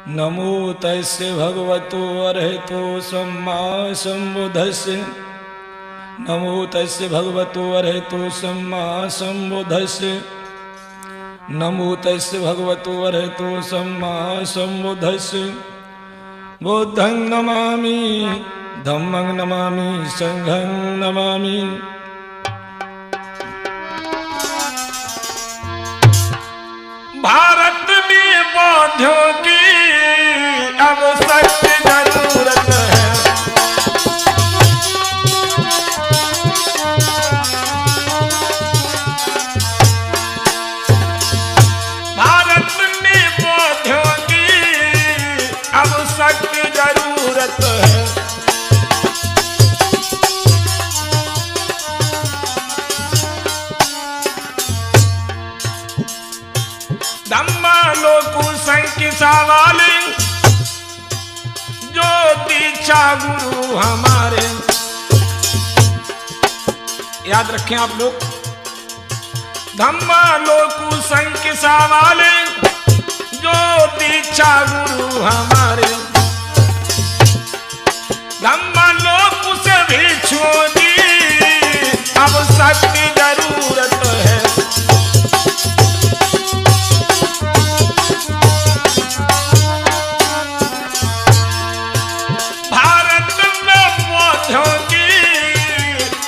नमो तस्य भगवतो अरहतो सम्मा सम्बुद्धस्य। नमो तस्य भगवतो अरहतो सम्मा सम्बुद्धस्य। नमो तस्य भगवतो अरहतो सम्मा सम्बुद्धस्य। बुद्धं नमामि धम्मं नमामि संघं नमामि। भारत में बौद्धों की अब सख्त जरूरत है। भारत में बौद्धों की अब सख्त जरूरत है। धम्मालोकु संकिसा वाले जो दीक्षा गुरु हमारे। याद रखें आप लोग, धम्मालोकु संकिसा वाले जो दीक्षा गुरु हमारे। धम्मालोकु से भिक्षुओं की अब सख्त जरूरत है।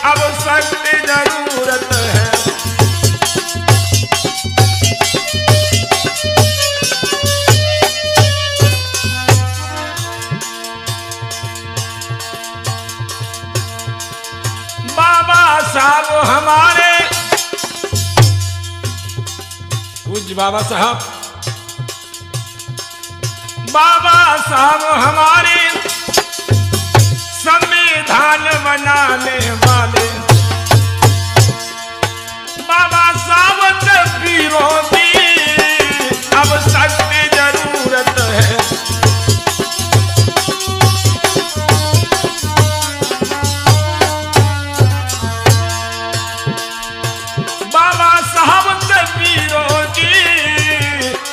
अब सख्त जरूरत है। बाबा साहब हमारे, पूज्य बाबा साहब, बाबा साहब हमारे संविधान बनाने वाले। बाबा साहब से वीरों की अब सख्त जरूरत है। बाबा साहब से वीरों की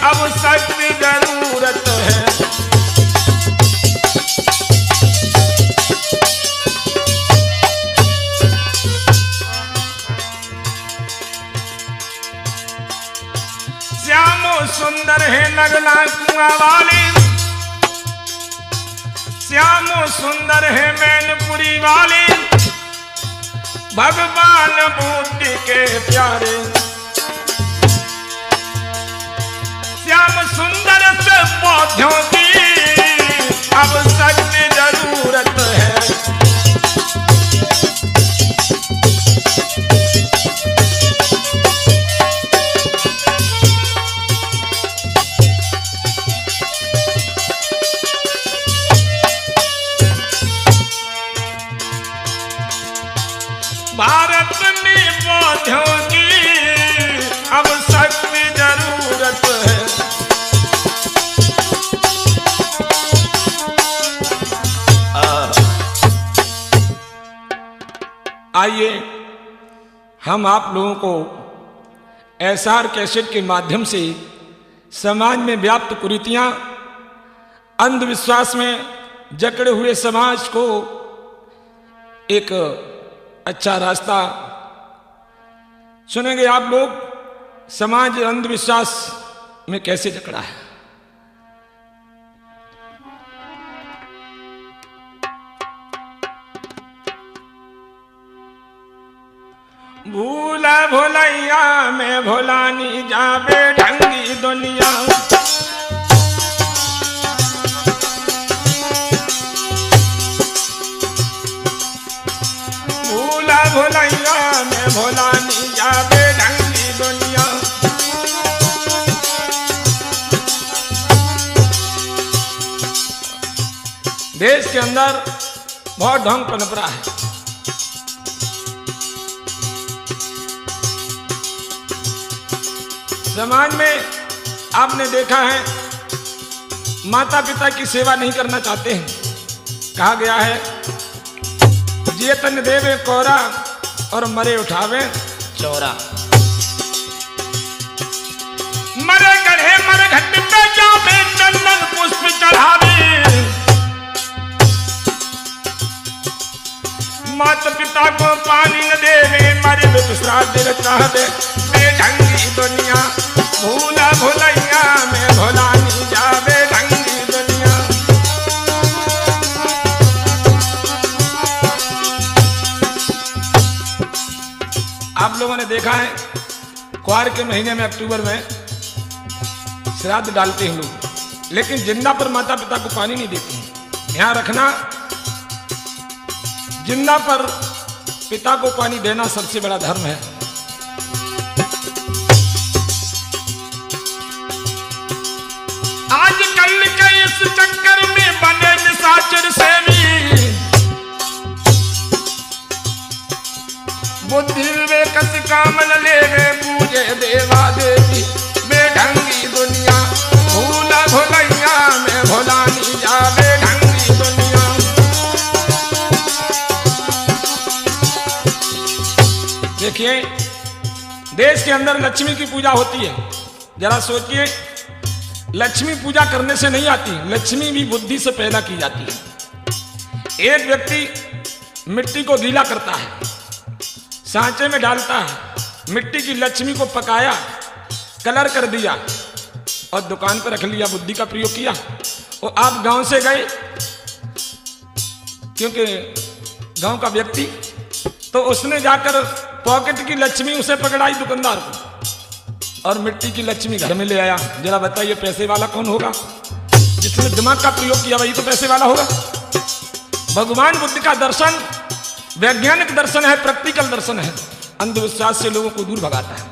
अब सख्त जरूरत है। श्यामो सुंदर है नगला कुआं वाले। श्यामो सुंदर है मैनपुरी वाले। भगवान बुद्ध के प्यारे। श्याम सुंदर से बौद्धों की अब सख्त जरूरत है। भारत में बौद्धों की अब सख्त जरूरत है। आइए हम आप लोगों को एसआर कैसेट के माध्यम से समाज में व्याप्त कुरीतियां, अंधविश्वास में जकड़े हुए समाज को एक अच्छा रास्ता सुनेंगे आप लोग। समाज अंधविश्वास में कैसे जकड़ा है। भूला भोलैया में भोलानी जाबे ढंगी दुनिया। भूला भोलैया में भोलानी जाबे ढंगी दुनिया। देश के अंदर बहुत ढंग पनप रहा है। समाज में आपने देखा है, माता पिता की सेवा नहीं करना चाहते हैं। कहा गया है, जेतन देवे कोरा और मरे उठावे चौरा। मरे गढ़े मर घट पे जावे चंदन पुष्प श्राद्ध चाहबे बेढंगी दुनिया, भूला भुलैया में भोला नहीं जावे ढंगी दुनिया। आप लोगों ने देखा है क्वार के महीने में अक्टूबर में श्राद्ध डालते हैं लोग, लेकिन जिंदा पर माता पिता को पानी नहीं देते हैं। ध्यान रखना, जिंदा पर पिता को पानी देना सबसे बड़ा धर्म है। आजकल के इस चक्कर में बने निशाचर सेवी, बुद्धि विवेक काम न लेवे पूजे देवा देवी बेढंगी दुनिया, भूला भुलैया में भोला नहीं जावे ढंगी दुनिया। देखिए, देश के अंदर लक्ष्मी की पूजा होती है। जरा सोचिए, लक्ष्मी पूजा करने से नहीं आती, लक्ष्मी भी बुद्धि से पैदा की जाती है। एक व्यक्ति मिट्टी को गीला करता है, सांचे में डालता है, मिट्टी की लक्ष्मी को पकाया, कलर कर दिया और दुकान पर रख लिया, बुद्धि का प्रयोग किया। और आप गांव से गए, क्योंकि गांव का व्यक्ति, तो उसने जाकर पॉकेट की लक्ष्मी उसे पकड़ाई दुकानदार को और मिट्टी की लक्ष्मी घर में ले आया। जरा बताइए पैसे वाला कौन होगा? जिसने दिमाग का प्रयोग किया वही तो पैसे वाला होगा। भगवान बुद्ध का दर्शन वैज्ञानिक दर्शन है, प्रैक्टिकल दर्शन है, अंधविश्वास से लोगों को दूर भगाता है।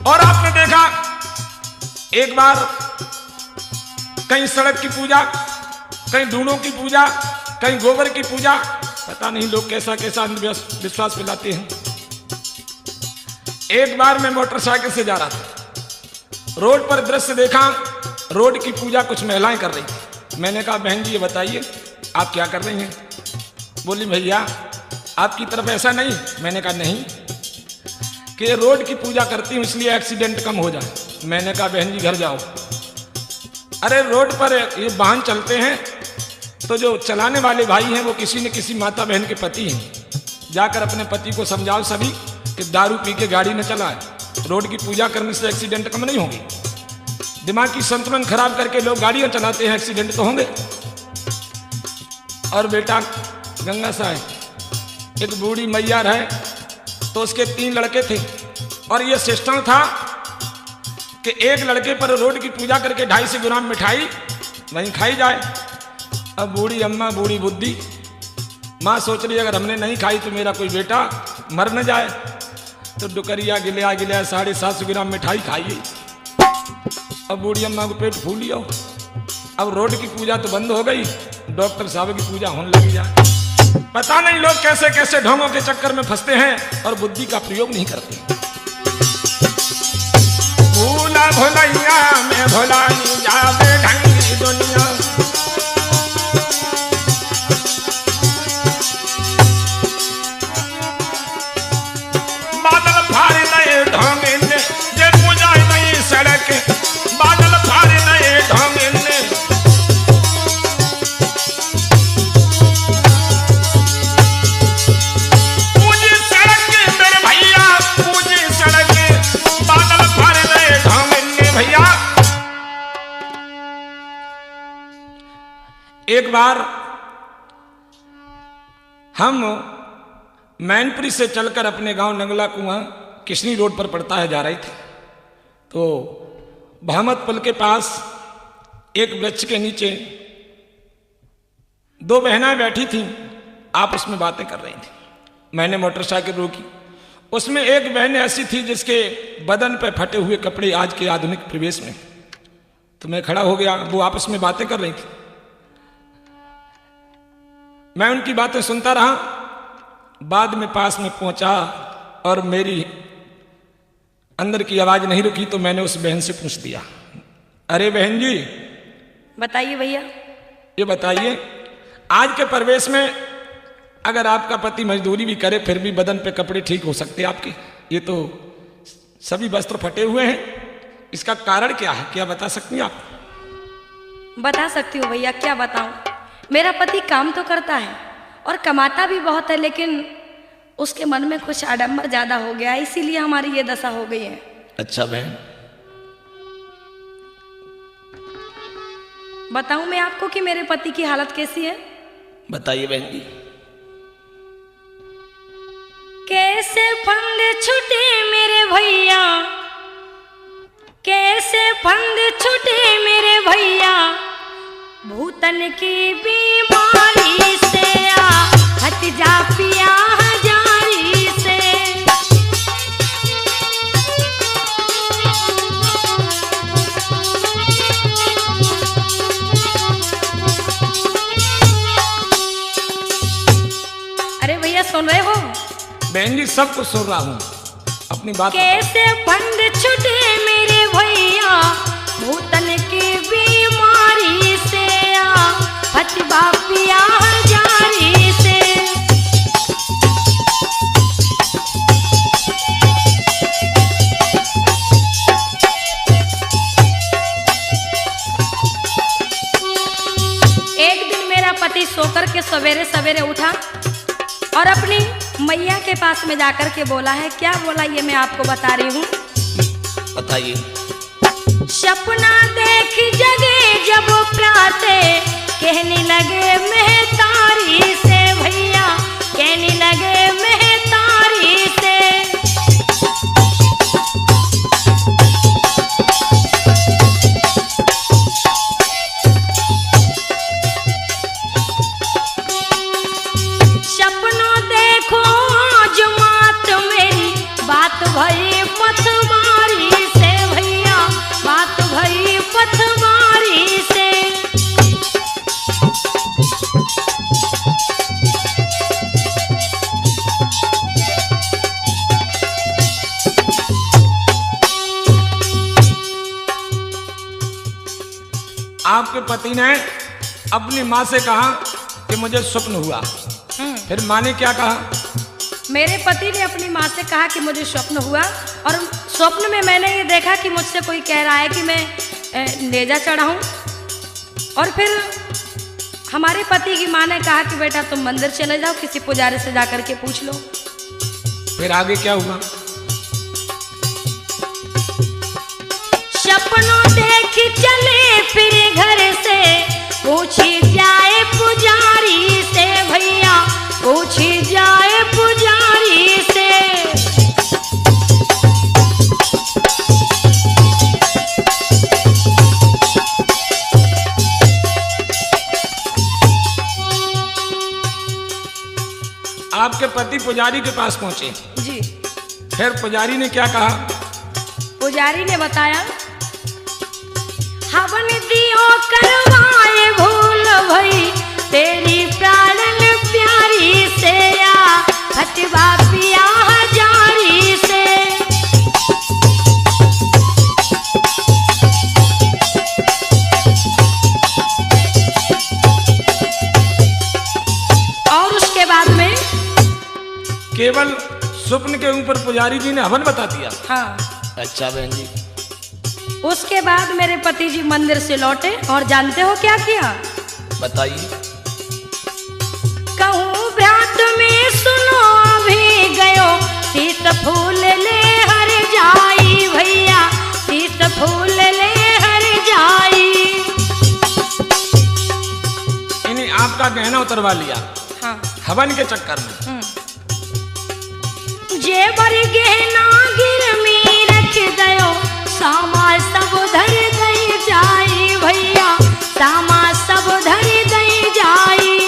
और आपने देखा, एक बार कहीं सड़क की पूजा, कहीं दूनों की पूजा, कहीं गोबर की पूजा, पता नहीं लोग कैसा कैसा अंधविश्वास फैलाते हैं। एक बार मैं मोटरसाइकिल से जा रहा था, रोड पर दृश्य देखा, रोड की पूजा कुछ महिलाएं कर रही थी। मैंने कहा बहन जी ये बताइए आप क्या कर रही हैं? बोली भैया आपकी तरफ ऐसा नहीं। मैंने कहा नहीं, कि रोड की पूजा करती हूँ इसलिए एक्सीडेंट कम हो जाए। मैंने कहा बहन जी घर जाओ। अरे रोड पर ये वाहन चलते हैं तो जो चलाने वाले भाई हैं वो किसी न किसी माता बहन के पति हैं। जाकर अपने पति को समझाओ सभी कि दारू पी के गाड़ी न चलाए, रोड की पूजा करने से एक्सीडेंट कम नहीं होगी। दिमाग की संतुलन खराब करके लोग गाड़ियां चलाते हैं, एक्सीडेंट तो होंगे। और बेटा गंगा साहब, एक बूढ़ी मैया है तो उसके 3 लड़के थे और ये सिस्टम था कि एक लड़के पर रोड की पूजा करके 250 ग्राम मिठाई वहीं खाई जाए। अब बूढ़ी अम्मा, बूढ़ी बुद्धि, माँ सोच रही अगर हमने नहीं खाई तो मेरा कोई बेटा मर न जाए, तो डुकरिया गिलिया गिलिया 750 ग्राम मिठाई खाइए। अब बूढ़ी अम्मा को पेट फूल लिया। अब रोड की पूजा तो बंद हो गई, डॉक्टर साहब की पूजा होने लगी जाए। पता नहीं लोग कैसे कैसे ढोंगों के चक्कर में फंसते हैं और बुद्धि का प्रयोग नहीं करते। भूला भुलैया में भोला नहीं जावे ढंगी दुनिया। बादल फाड़ नए ढोंगे ने, जे पूजा नई सड़क, बादल फाड़ नए ढोंगे ने। एक बार हम मैनपुरी से चलकर अपने गांव नंगला कुआं किशनी रोड पर पड़ता है जा रहे थे, तो भामत पुल के पास एक वृक्ष के नीचे 2 बहनें बैठी थीं, आपस में बातें कर रही थी। मैंने मोटरसाइकिल रोकी। उसमें एक बहन ऐसी थी जिसके बदन पे फटे हुए कपड़े आज के आधुनिक परिवेश में, तो मैं खड़ा हो गया। वो आपस में बातें कर रही थी, मैं उनकी बातें सुनता रहा। बाद में पास में पहुंचा और मेरी अंदर की आवाज नहीं रुकी, तो मैंने उस बहन से पूछ दिया, अरे बहन जी बताइए भैया, ये बताइए आज के परिवेश में अगर आपका पति मजदूरी भी करे फिर भी बदन पे कपड़े ठीक हो सकते हैं आपके? ये तो सभी वस्त्र फटे हुए हैं, इसका कारण क्या है? क्या बता सकती हैं आप? बता सकती हूँ भैया, क्या बताऊँ। मेरा पति काम तो करता है और कमाता भी बहुत है, लेकिन उसके मन में कुछ आडंबर ज्यादा हो गया, इसीलिए हमारी ये दशा हो गई है। अच्छा बहन, बताऊं मैं आपको कि मेरे पति की हालत कैसी है? बताइए बहन जी। कैसे फंद छूटे मेरे भैया, कैसे फंद छूटे मेरे भैया, भूतन की बीमारी से हट जा पिया हजारी से। अरे भैया सुन रहे हो? बहन जी सब कुछ सुन रहा हूँ, अपनी बात। कैसे फंद छूटे मेरे भैया, भूतन की बीमारी से हटवा पिया हजारी से। एक दिन मेरा पति सोकर के सवेरे सवेरे उठा और अपनी मैया के पास में जाकर के बोला है। क्या बोला ये मैं आपको बता रही हूँ, बताइए। सपना देख जगे जब प्राते, कहने लगे महतारी से भैया, कहने लगे महतारी से। सपनों देखो आज मात मेरी, बात भई पथमारी से भैया, बात भई पथमारी से। आपके पति ने अपनी माँ से कहा कि मुझे स्वप्न हुआ, फिर माँ ने क्या कहा? मेरे पति ने अपनी माँ से कहा कि मुझे स्वप्न हुआ और स्वप्न में मैंने ये देखा कि मुझसे कोई कह रहा है कि मैं नेजा चढ़ाऊं। और फिर हमारे पति की माँ ने कहा कि बेटा तुम मंदिर चले जाओ, किसी पुजारी से जाकर के पूछ लो। फिर आगे क्या हुआ? सपनों देख चले फिर घर से, पूछी जाए पुजारी से भैया, पूछी जाए पुजारी से। आपके पति पुजारी के पास पहुंचे जी। फिर पुजारी ने क्या कहा? पुजारी ने बताया, हवन दियो करवाए भूल भई, तेरी प्राणन प्यारी से हटवा पिया हजारी से। और उसके बाद में केवल स्वप्न के ऊपर पुजारी जी ने हवन बता दिया? हाँ। अच्छा बहन जी। उसके बाद मेरे पति जी मंदिर से लौटे और जानते हो क्या किया? बताइए। कहूँ भ्रात में सुनो अभी गयो, शीत फूल ले हर जाई भैया, शीत फूल ले हर जाई। इन्हें आपका गहना उतरवा लिया। हाँ। हवन के चक्कर में। जेवर गहना गिरमी रख दयो, सामा सब धर दई जाई भैया, सामा सब धर दई जाई।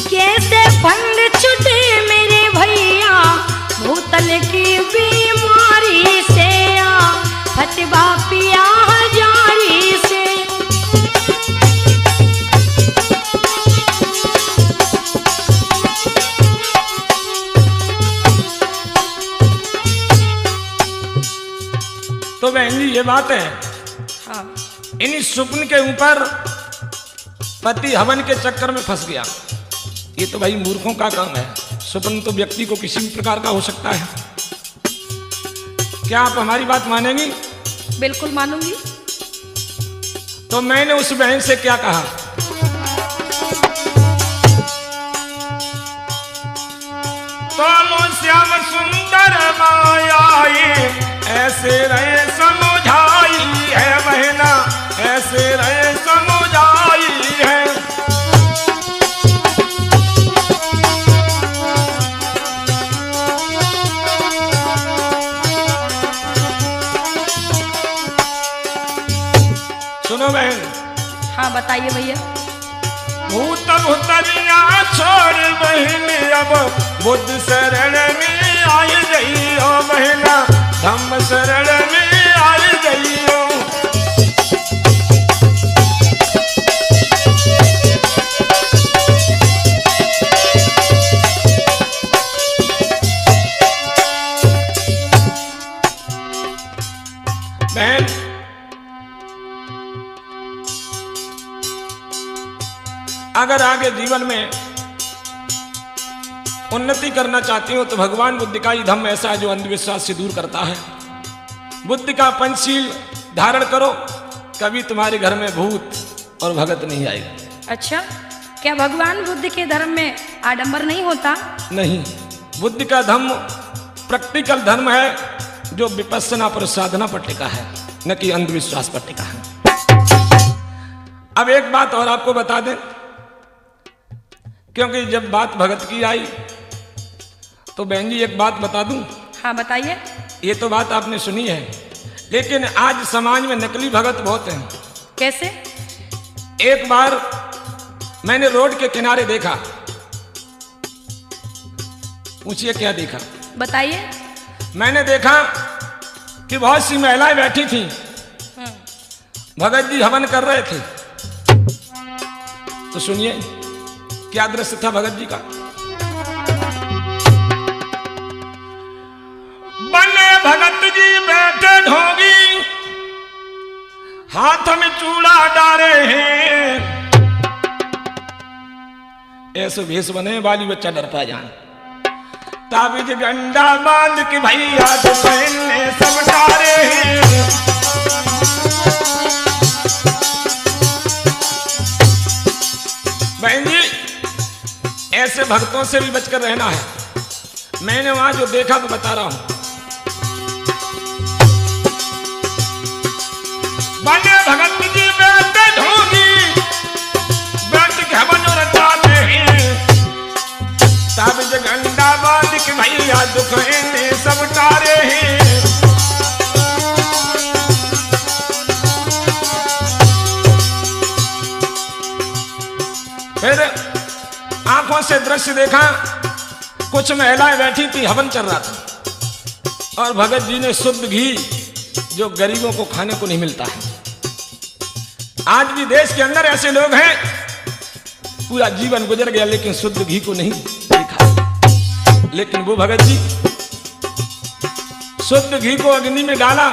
कैसे फंद छूटे मेरे भैया, भूतल की बीमारी से हटवा पिया हजारी से। तो बहन जी ये बात है। हाँ। इन्हीं स्वप्न के ऊपर पति हवन के चक्कर में फंस गया। ये तो भाई मूर्खों का काम है। स्वप्न तो व्यक्ति को किसी भी प्रकार का हो सकता है। क्या आप हमारी बात मानेंगी? बिल्कुल मानूंगी। तो मैंने उस बहन से क्या कहा, तो श्याम सुंदर मायाई ऐसे रहे समझाई है बहना, ऐसे रहे समझाई है। सुनो बहन। हाँ बताइए भैया। भूत भूतरिया छोड़ बहन अब बुद्ध शरण में आई गई हो बहना, धम्म शरण में आई गई हो। बहन अगर आगे जीवन में उन्नति करना चाहती हो तो भगवान बुद्ध का ही धम्म ऐसा है जो अंधविश्वास से दूर करता है। बुद्ध का पंचशील धारण करो, कभी तुम्हारे घर में भूत और भगत नहीं आएगा। अच्छा, क्या भगवान बुद्ध के धर्म में आडंबर नहीं होता? नहीं, बुद्ध का धर्म प्रैक्टिकल धर्म है जो विपස්සना पर साधना पर टिका है, न कि अंधविश्वास पर टिका है। अब एक बात और आपको बता दें, क्योंकि जब बात भगत की आई तो बहन जी एक बात बता दूं। हाँ बताइए। ये तो बात आपने सुनी है, लेकिन आज समाज में नकली भगत बहुत हैं। कैसे? एक बार मैंने रोड के किनारे देखा। पूछिए क्या देखा? बताइए। मैंने देखा कि बहुत सी महिलाएं बैठी थीं, भगत जी हवन कर रहे थे। तो सुनिए क्या दृश्य था भगत जी का। बने भगत जी बैठे ढोंगी, हाथ में चूड़ा डारे हैं, ऐसे भेष बने बाली बच्चा डर पा जाए। ताबीज गंडा बांध के भैया तो पहनने सब डारे हैं। बहन जी ऐसे भक्तों से भी बचकर रहना है। मैंने वहां जो देखा वो बता रहा हूं। बने भगत जी बैठे ढोंगी, बैठ के हवन रचाते हैं, ताबीज गंडा बांध के भैया दुख ने सब टारे हैं। फिर आंखों से दृश्य देखा, कुछ महिलाएं बैठी थी, हवन चल रहा था और भगत जी ने शुद्ध घी जो गरीबों को खाने को नहीं मिलता है। आज भी देश के अंदर ऐसे लोग हैं, पूरा जीवन गुजर गया लेकिन शुद्ध घी को नहीं देखा। लेकिन वो भगत जी शुद्ध घी को अग्नि में डाला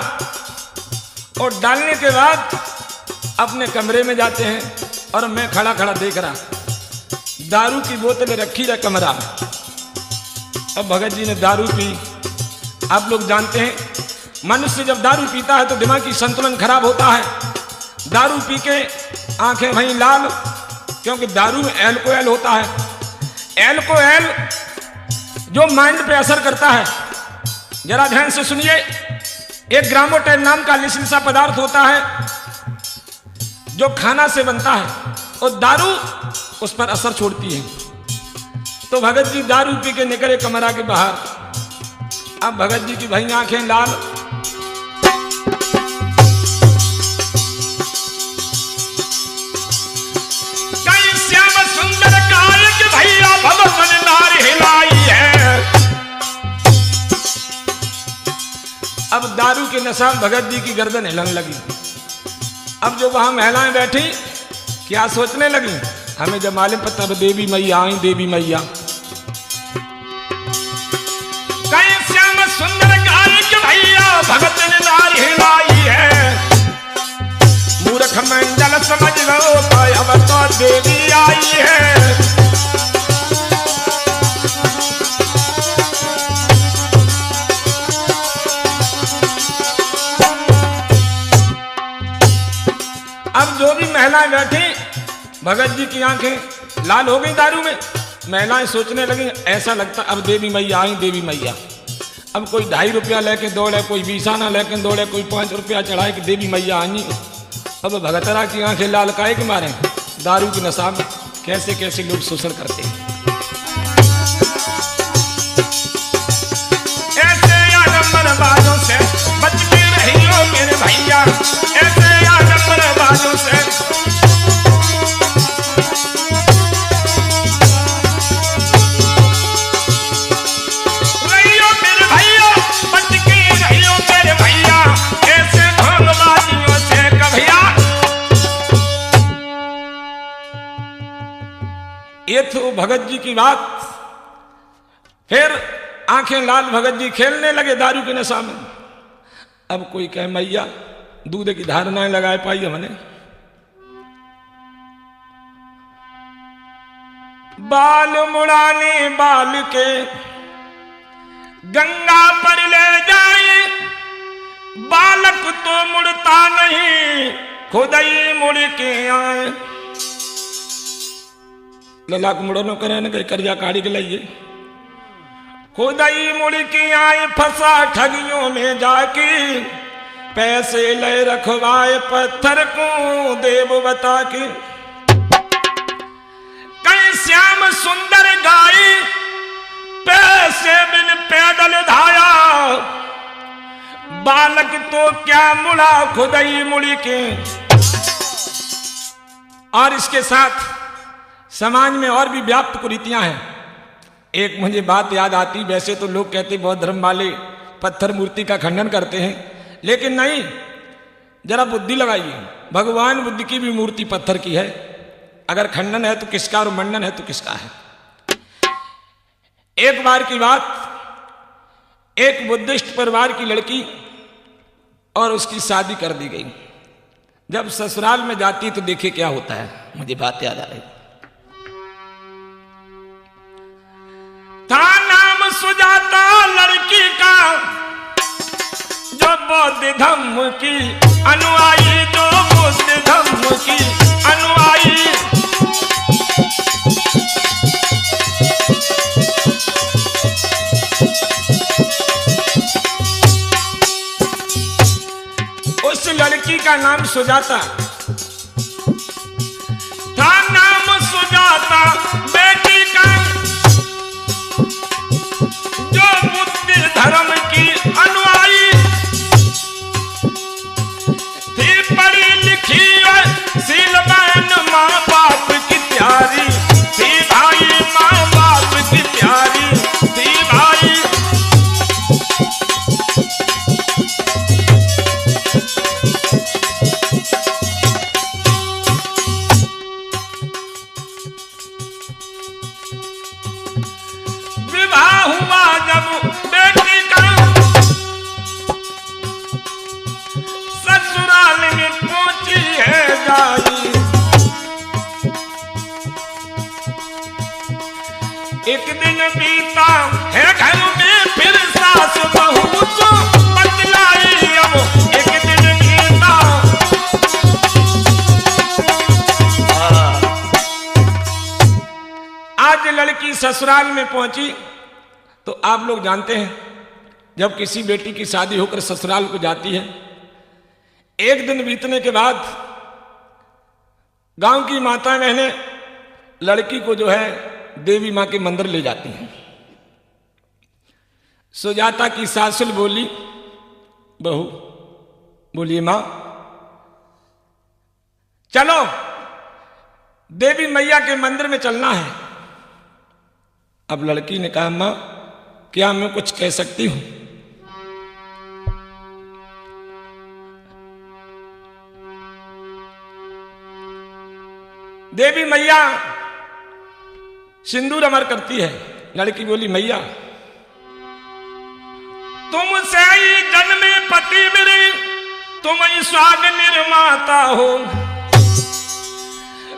और डालने के बाद अपने कमरे में जाते हैं और मैं खड़ा खड़ा देख रहा, दारू की बोतल रखी है कमरा में। अब भगत जी ने दारू पी। आप लोग जानते हैं मनुष्य जब दारू पीता है तो दिमाग की संतुलन खराब होता है। दारू पी के आंखें भई लाल, क्योंकि दारू में एल्कोहल होता है। एल्कोहल जो माइंड पे असर करता है, जरा ध्यान से सुनिए। एक ग्रामोटेन नाम का नशीला पदार्थ होता है जो खाना से बनता है और दारू उस पर असर छोड़ती है। तो भगत जी दारू पी के निकले कमरा के बाहर। अब भगत जी की भाई आंखें लाल। कई श्याम सुंदर काल के भैया भवन नारी हिलाई है। अब दारू के नशा भगत जी की गर्दन हिलने लगी। अब जो वहां महिलाएं बैठी क्या सोचने लगी, हमें जब मालूम पता देवी मैया आई, देवी मैया। कई श्याम सुंदर गाय के भैया भगत ने नारी हिलाई है। मूर्ख मंडल समझ लो अब तो देवी आई है। अब जो महिलाएं बैठी, भगत जी की आंखें लाल हो गई दारू में। महिलाएं सोचने लगी, ऐसा लगता अब देवी मैया आई, देवी मैया। अब कोई 2.5 रुपया लेके दौड़े, कोई 20 आना लेके दौड़े, कोई 5 रुपया चढ़ाए कि देवी मैया आई। अब भगतरा की आंखें लाल काहे के मारे, दारू की नशा में कैसे कैसे लोग शोषण करते हैं। ऐसे आडंबरबाजों से बच के रहियो मेरे भैया, ऐसे आडंबरबाजों से। रहियो मेरे भैया, बच के रहियो मेरे भैया, ऐसे ढोंगबाजियों से कभिया। ये तो भगत जी की बात। फिर आंखें लाल भगत जी खेलने लगे दारू के नशा में। अब कोई कहे मैया दूध की धारणाएं लगाए पाई हमने। बाल मुड़ाने बाल के गंगा पर ले जाए, बालक तो मुड़ता नहीं खुद ही मुड़ के आए। लला को मुड़ो न करे न कहीं कर्जा काढ़ी के लाइए, खुद ही मुड़ के आए। फंसा ठगियों में जाके, पैसे ले रखवाए पत्थर को देव बता के। कहीं श्याम सुंदर गाय, पैसे बिन पैदल धाया, बालक तो क्या मुड़ा खुद ही मुड़ के। और इसके साथ समाज में और भी व्याप्त कुरीतियां हैं। एक मुझे बात याद आती, वैसे तो लोग कहते बौद्ध धर्म वाले पत्थर मूर्ति का खंडन करते हैं, लेकिन नहीं, जरा बुद्धि लगाइए। भगवान बुद्ध की भी मूर्ति पत्थर की है। अगर खंडन है तो किसका और मंडन है तो किसका है। एक बार की बात, एक बुद्धिस्ट परिवार की लड़की और उसकी शादी कर दी गई। जब ससुराल में जाती तो देखिए क्या होता है, मुझे बात याद आ रही। था नाम सुजाता लड़की का, जो बौद्ध धम्म की अनुयायी, जो बुद्ध धम्म की अनुयायी। उस लड़की का नाम सुजाता था, नाम सुजाता बेटी का, जो बुद्ध धर्म की अनुयायी थी। पढ़ी लिखी और शीलवान, माँ बाप की प्यारी थी भाई, माँ बाप की प्यारी थी भाई। विवाह हुआ जब बेटी का, ससुराल में पहुंची है जाई। एक दिन बीता है घर में, फिर सास बहू को बतलाई। अब एक दिन बीता, आज लड़की ससुराल में पहुंची तो आप लोग जानते हैं, जब किसी बेटी की शादी होकर ससुराल को जाती है, एक दिन बीतने के बाद गांव की माता बहनें लड़की को जो है देवी मां के मंदिर ले जाती हैं। सुजाता की सासुल बोली, बहू बोलिए मां चलो देवी मैया के मंदिर में चलना है। अब लड़की ने कहा मां क्या मैं कुछ कह सकती हूं? देवी मैया सिंदूर अमर करती है। लड़की बोली मैया तुमसे ही जन्मे पति मेरे, तुम ही स्वाग निर्माता हो,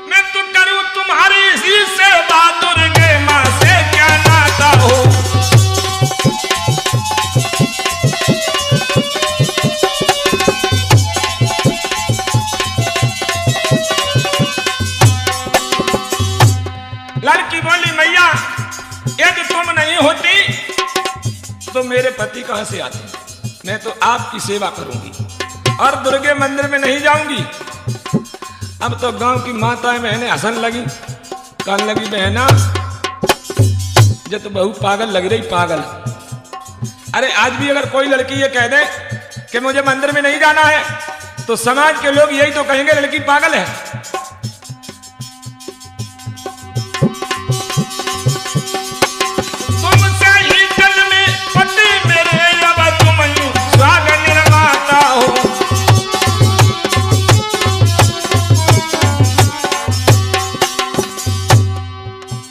मैं तो करूं तुम्हारी ही सेवा, दुर्गे मां से क्या नाता हो। तो मेरे पति कहां से आते हैं? मैं तो आपकी सेवा करूंगी और दुर्गे मंदिर में नहीं जाऊंगी। अब तो गांव की माताएं बहनें हंसन लगी, कहने लगी बहना जो तो बहू पागल लग रही, पागल। अरे आज भी अगर कोई लड़की ये कह दे कि मुझे मंदिर में नहीं जाना है तो समाज के लोग यही तो कहेंगे लड़की पागल है। तुमसे ही जन्मे पति मेरे, अब तुम ही स्वर्ग निर्माता हो।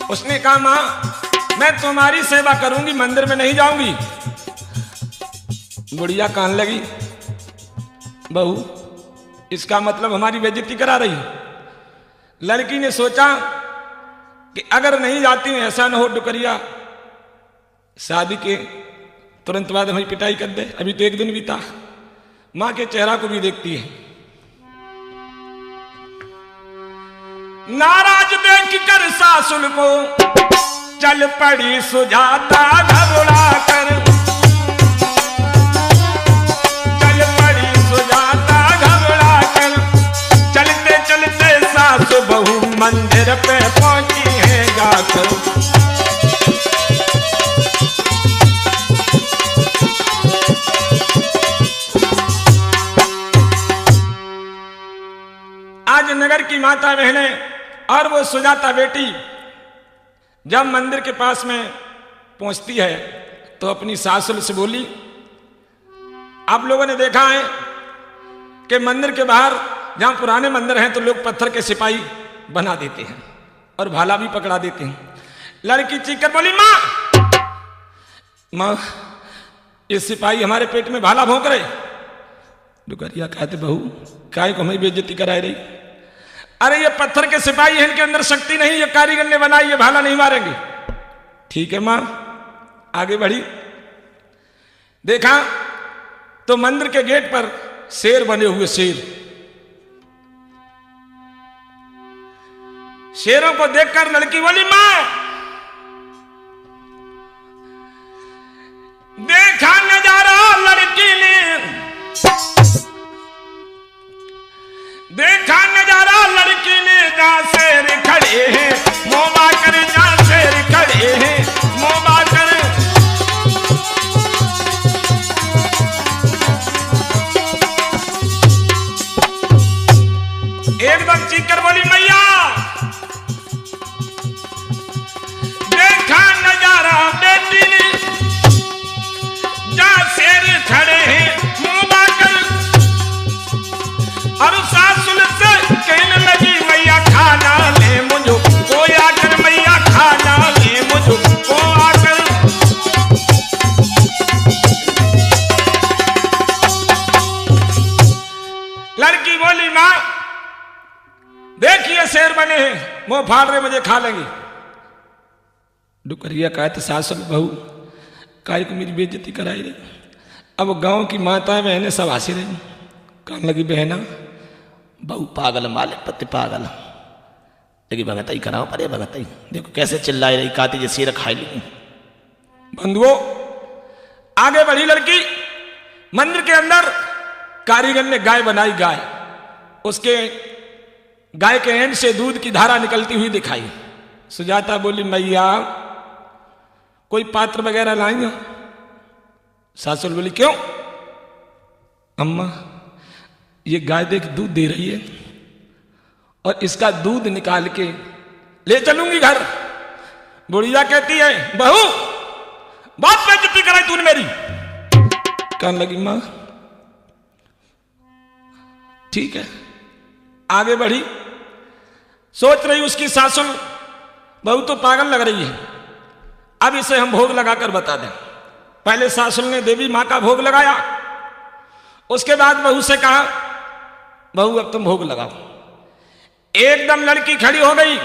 उसने कहा मां मैं तुम्हारी सेवा करूंगी, मंदिर में नहीं जाऊंगी। बुढ़िया कहने लगी बहू इसका मतलब हमारी बेइज्जती करा रही है। लड़की ने सोचा कि अगर नहीं जाती हूं ऐसा ना हो डुकरिया शादी के तुरंत बाद हमें पिटाई कर दे। अभी तो एक दिन बीता, मां के चेहरा को भी देखती है। नाराज देख कर सासुर को चल पड़ी सुजाता घबरा कर, चल पड़ी सुजाता घबरा कर। चलते चलते सासु बहू मंदिर पे पहुंची है जाकर। आज नगर की माता बहनें और वो सुजाता बेटी जब मंदिर के पास में पहुंचती है तो अपनी सासुर से बोली, आप लोगों ने देखा है कि मंदिर के बाहर जहां पुराने मंदिर हैं तो लोग पत्थर के सिपाही बना देते हैं और भाला भी पकड़ा देते हैं। लड़की चीख कर बोली मां, मां ये सिपाही हमारे पेट में भाला भोंक रहे। डुकरिया कहते बहू काय को हमें बेइज्जती कराई रही। अरे ये पत्थर के सिपाही हैं, इनके अंदर शक्ति नहीं, ये कारीगर ने बनाई, ये भाला नहीं मारेंगे। ठीक है मां। आगे बढ़ी, देखा तो मंदिर के गेट पर शेर बने हुए, शेर। शेरों को देखकर लड़की बोली मां देखा नजारा लड़की ने, देखा नजारा लड़की ने, जहां शेर खड़े हैं मोबा कर, जहां शेर खड़े हैं मोबा कर। एकदम चीख कर बोली मैया देखा नजारा बेटी ने, जहां शेर खड़े हैं मोबा कर। और सासुर से कहने लगी मैया खाना ले मुझो को आकर, मैया खाना ले मुझो को आकर। लड़की बोली मां देखिए शेर बने हैं, मुंह फाड़ रहे, मुझे खा लेंगे। डुकरिया कहते सासुर बहू काय को मेरी बेइज्जती कराई रही। अब गांव की माताएं बहनें सब हंसी रही। कहने लगी बहना बहू पागल, मालिक पति पागल, लेकिन भगतई कराओ परे भगतई। देखो कैसे चिल्लाई रही, काती जैसी रखाई ली। बंधुओं आगे बढ़ी लड़की। मंदिर के अंदर कारीगर ने गाय बनाई, गाय, उसके गाय के एंड से दूध की धारा निकलती हुई दिखाई। सुजाता बोली मैया कोई पात्र वगैरह लाएंगे? सासुर बोली क्यों? अम्मा ये गाय देख दूध दे रही है और इसका दूध निकाल के ले चलूंगी घर। बुढ़िया कहती है बहू बहुत बेइज्जती कराई तूने मेरी। कहने लगी मां ठीक है। आगे बढ़ी, सोच रही उसकी सासुर बहू तो पागल लग रही है, अब इसे हम भोग लगाकर बता दें। पहले सासुर ने देवी मां का भोग लगाया, उसके बाद बहू से कहा बहू अब तुम भोग लगाओ। एकदम लड़की खड़ी हो गई,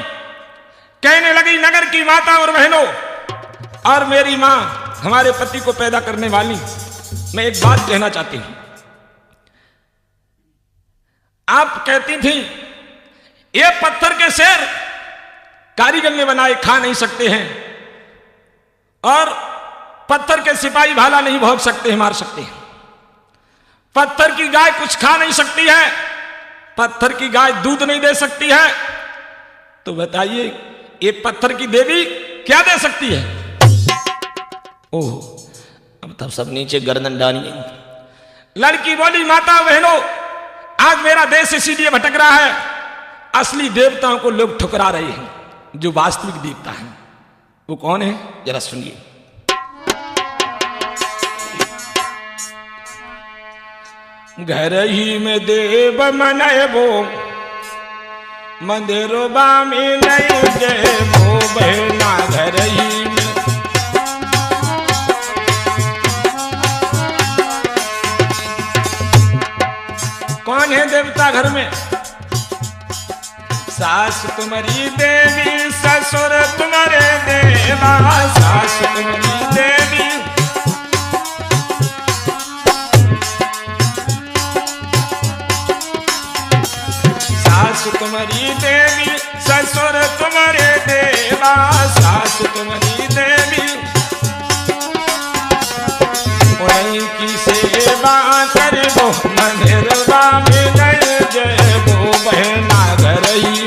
कहने लगी नगर की माता और बहनों और मेरी मां हमारे पति को पैदा करने वाली, मैं एक बात कहना चाहती हूं। आप कहती थी ये पत्थर के शेर कारीगर ने बनाए, खा नहीं सकते हैं, और पत्थर के सिपाही भाला नहीं भोग सकते, मार सकते हैं। पत्थर की गाय कुछ खा नहीं सकती है, पत्थर की गाय दूध नहीं दे सकती है। तो बताइए ये पत्थर की देवी क्या दे सकती है? ओह, अब तब सब नीचे गर्दन डालिए। लड़की बोली, माता बहनों, आज मेरा देश इसीलिए भटक रहा है, असली देवताओं को लोग ठुकरा रहे हैं, जो वास्तविक देवता है वो कौन है जरा सुनिए। घर ही में देव मनैबो, मंदिरों में नहीं जेबो बहना। घर ही में कौन है देवता घर में? सास तुम्हारी देवी, ससुर तुम्हारे देवा। सास तुम्हारी देवी, सास तुम्हारी देवी, ससुर तुम्हारे देवा। सास तुम्हारी देवी, उनकी सेवा करबो, मंदिरवा में नहीं जेबो बहना। घर ही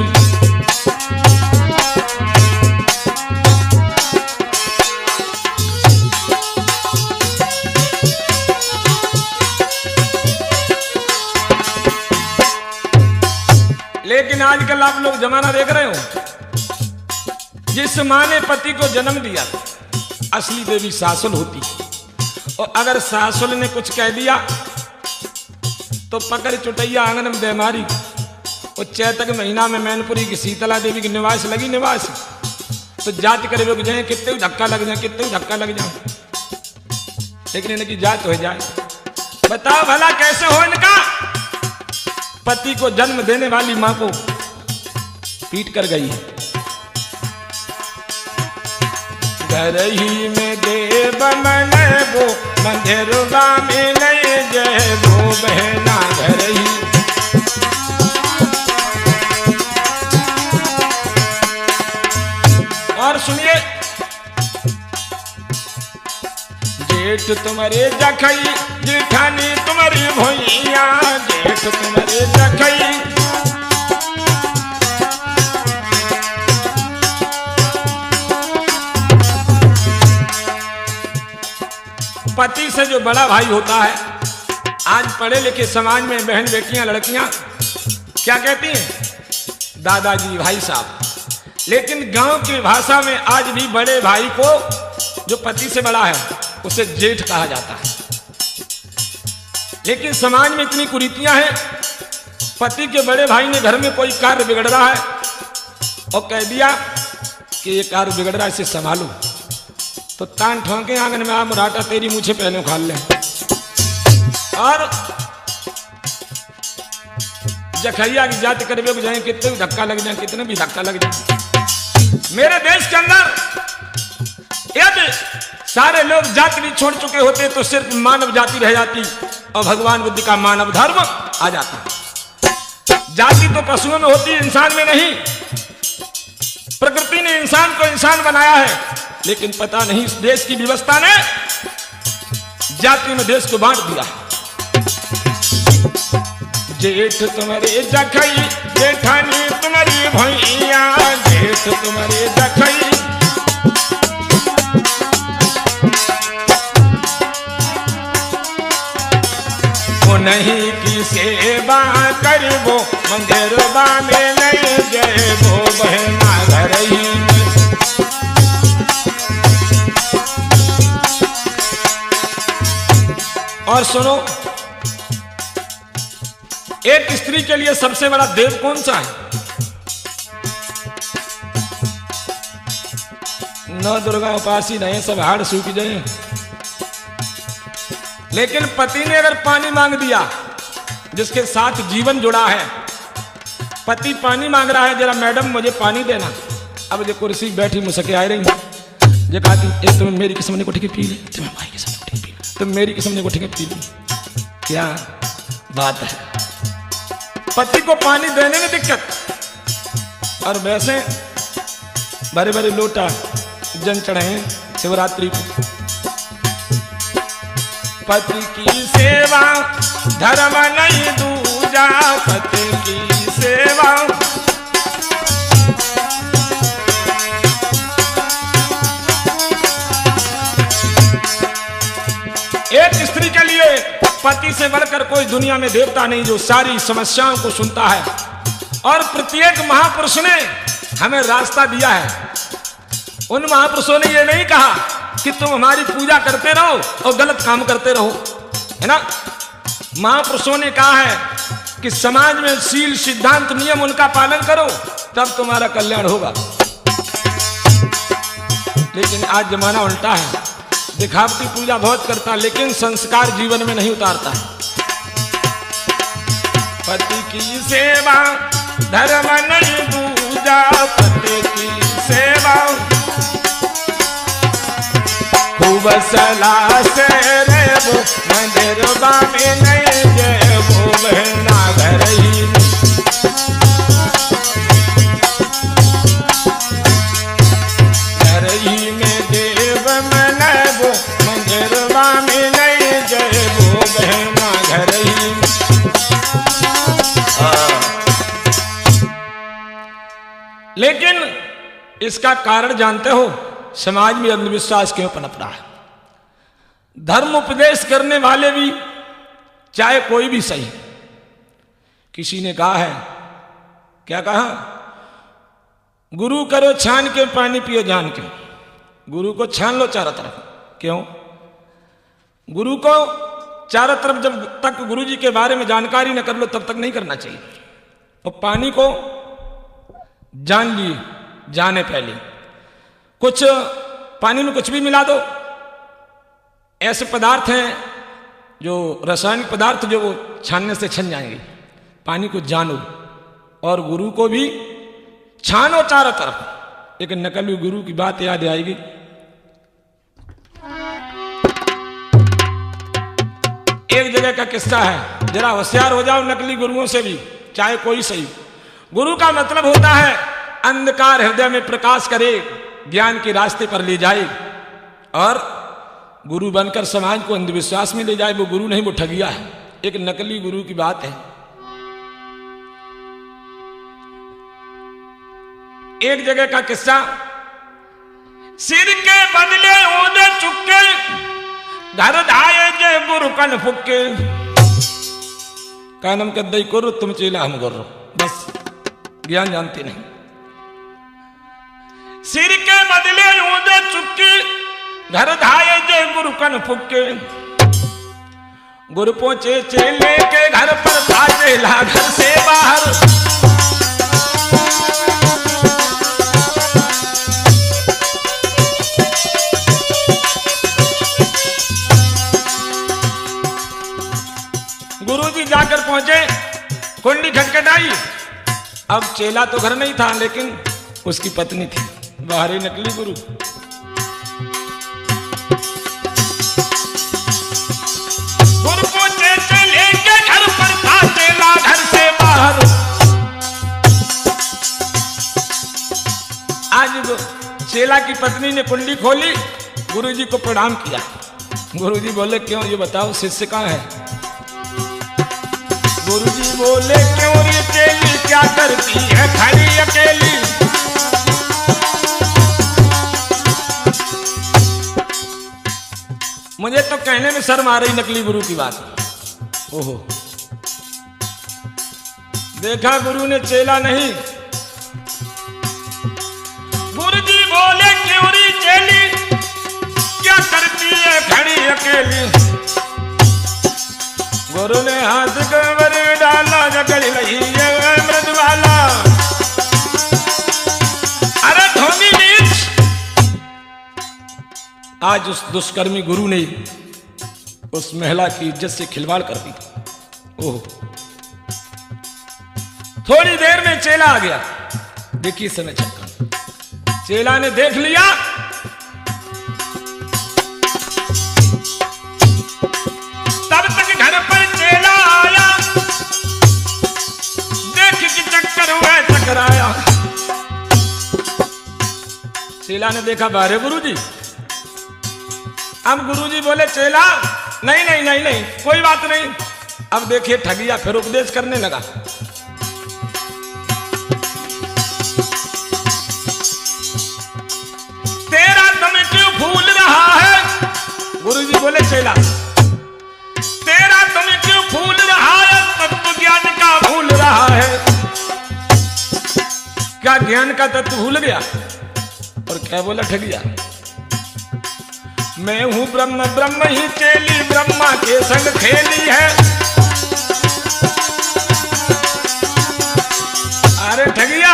लेकिन आजकल आप लोग जमाना देख रहे हो, जिस मां ने पति को जन्म दिया असली देवी सासुल होती, और अगर सासुल ने कुछ कह दिया तो पकड़ चुटैया आंगन में दे मारी। वो चैतक महीना में मैनपुरी की शीतला देवी की निवास लगी, निवास तो जात करे लोग जाए, कितने धक्का लग जाए, कितने धक्का लग जाए, लेकिन इनकी जात हो जाए। बताओ भला कैसे हो इनका? पति को जन्म देने वाली मां को पीट कर गई है। घर ही में देव मनैबो, मंदिरवा में नहीं जेबो बहना। घर ही और सुनिए, जेठ तुम्हारे जखई, जेठानी तुम्हारी भैया। जेठ तुम्हारे जखई, पति से जो बड़ा भाई होता है, आज पढ़े लिखे समाज में बहन बेटियां लड़कियां क्या कहती हैं? दादाजी, भाई साहब। लेकिन गांव की भाषा में आज भी बड़े भाई को जो पति से बड़ा है उसे जेठ कहा जाता है। लेकिन समाज में इतनी कुरीतियां हैं, पति के बड़े भाई ने घर में कोई कार्य बिगड़ रहा है और कह दिया कि ये कार्य बिगड़ रहा है, इसे संभालो, तो तान ठोंके आंगन में आ मुराटा तेरी मुझे पहले उखाड़ ले। और जखैया की जाति करवे को जाए, कितने भी धक्का लग जाए, कितने भी धक्का लग जाए। मेरे देश के अंदर यदि सारे लोग जाति भी छोड़ चुके होते तो सिर्फ मानव जाति रह जाती और भगवान बुद्ध का मानव धर्म आ जाता। जाति तो पशुओं में होती, इंसान में नहीं। प्रकृति ने इंसान को इंसान बनाया है, लेकिन पता नहीं इस देश की व्यवस्था ने जाति में देश को बांट दिया। जेठ तुम्हारे जखई, जेठानी तुम्हारी भैया। जेठ तुम्हारे जखई, वो नहीं की सेवा करबो, मंदिरवा में नहीं जेबो बहना। घर ही और सुनो, एक स्त्री के लिए सबसे बड़ा देव कौन सा है? नौ दुर्गा उपासी नहीं, सब हाड़ सूख जाए। लेकिन पति ने अगर पानी मांग दिया, जिसके साथ जीवन जुड़ा है, पति पानी मांग रहा है, जरा मैडम मुझे पानी देना। अब जो कुर्सी बैठी मुझसे आ रही जो कहा तुम मेरी किस्म ने को ठीक पी ली, तुम भाई किस्म ने को ठीक पी ली, तुम मेरी किस्म ने को ठीक पी ली। क्या बात है? पति को पानी देने में दिक्कत, और वैसे बड़े बड़े लोटा जन चढ़े शिवरात्रि को, पति की सेवा धर्म नहीं दूजा, पति की सेवा। एक स्त्री के लिए पति से बढ़कर कोई दुनिया में देवता नहीं, जो सारी समस्याओं को सुनता है। और प्रत्येक महापुरुष ने हमें रास्ता दिया है। उन महापुरुषों ने यह नहीं कहा कि तुम हमारी पूजा करते रहो और गलत काम करते रहो, है ना। महापुरुषों ने कहा है कि समाज में शील सिद्धांत नियम उनका पालन करो, तब तुम्हारा कल्याण होगा। लेकिन आज जमाना उल्टा है, दिखावटी पूजा बहुत करता है लेकिन संस्कार जीवन में नहीं उतारता है। पति की सेवा धर्म नहीं दूजा, पति की सेवा। खूब सलाह से रेबो मंदिरवा में नहीं जेबो, बहना घर ही घर ही में देव मनबो, मंदिरवा में नहीं जेबो, बहना घर ही। लेकिन इसका कारण जानते हो, समाज में अंधविश्वास क्यों पनप रहा है। धर्म उपदेश करने वाले भी, चाहे कोई भी सही, किसी ने कहा है, क्या कहा, गुरु करो छान के पानी पियो जान के। गुरु को छान लो चारों तरफ। क्यों? गुरु को चारों तरफ जब तक गुरु जी के बारे में जानकारी न कर लो तब तक नहीं करना चाहिए। और पानी को जान लिए, जाने पहले कुछ पानी में कुछ भी मिला दो, ऐसे पदार्थ हैं जो रासायनिक पदार्थ जो वो छानने से छन जाएंगे। पानी को जानो और गुरु को भी छानो चारों तरफ। एक नकली गुरु की बात याद आएगी। एक जगह का किस्सा है, जरा होशियार हो जाओ नकली गुरुओं से भी, चाहे कोई सही। गुरु का मतलब होता है अंधकार हृदय में प्रकाश करे, ज्ञान के रास्ते पर ले जाए, और गुरु बनकर समाज को अंधविश्वास में ले जाए। वो गुरु नहीं, वो ठगिया है। एक नकली गुरु की बात है। एक जगह का किस्सा, सिर के बदले ओदे चुक्के, घर धाये जे गुरु कन फुक्के। कानम कदई करो तुम चेला हम गुरु, बस ज्ञान जानते नहीं। सिर के बदले ओदे चुक्के, घर धाये जे गुरु कन फुक्के। गुरु पहुंचे चेले के घर पर, था चेला घर से बाहर। गुरुजी जाकर पहुंचे, कुंडी खटखटाई। अब चेला तो घर नहीं था, लेकिन उसकी पत्नी थी, बाहर ही नकली गुरु। गुरु पहुंचे चेले के घर पर, था चेला घर से बाहर। आज चेला की पत्नी ने कुंडी खोली, गुरुजी को प्रणाम किया। गुरुजी बोले क्यों, ये बताओ शिष्य कहाँ है। गुरुजी बोले क्यों रे चेली, क्या करती है खड़ी अकेली। मुझे तो कहने में शर्म आ रही नकली गुरु की बात। ओहो, देखा गुरु ने चेला नहीं। गुरुजी बोले क्यों रे चेली, क्या करती है खड़ी अकेली। गुरु ने हाथ कमर डाला, जकड़ लही मृदवाला। अरे धोनी नीच। आज उस दुष्कर्मी गुरु ने उस महिला की इज्जत से खिलवाड़ कर दी। ओह, थोड़ी देर में चेला आ गया। देखिए समय चक्कर, चेला ने देख लिया, तब तक घर पर चेला आया। देख के चक्कर हुआ, चक्कर आया। चेला ने देखा बारे गुरुजी। अब गुरुजी बोले चेला नहीं नहीं नहीं नहीं, कोई बात नहीं। अब देखिए ठगिया फिर उपदेश करने लगा। तेरा दम क्यों फूल रहा है? गुरुजी बोले चेला, तेरा दम क्यों फूल रहा है? तत्व ज्ञान का भूल रहा है। क्या ज्ञान का तत्व भूल गया? और क्या बोला ठगिया? मैं हूं ब्रह्म, ब्रह्म ही चेली, ब्रह्मा के संग खेली है। अरे ठगिया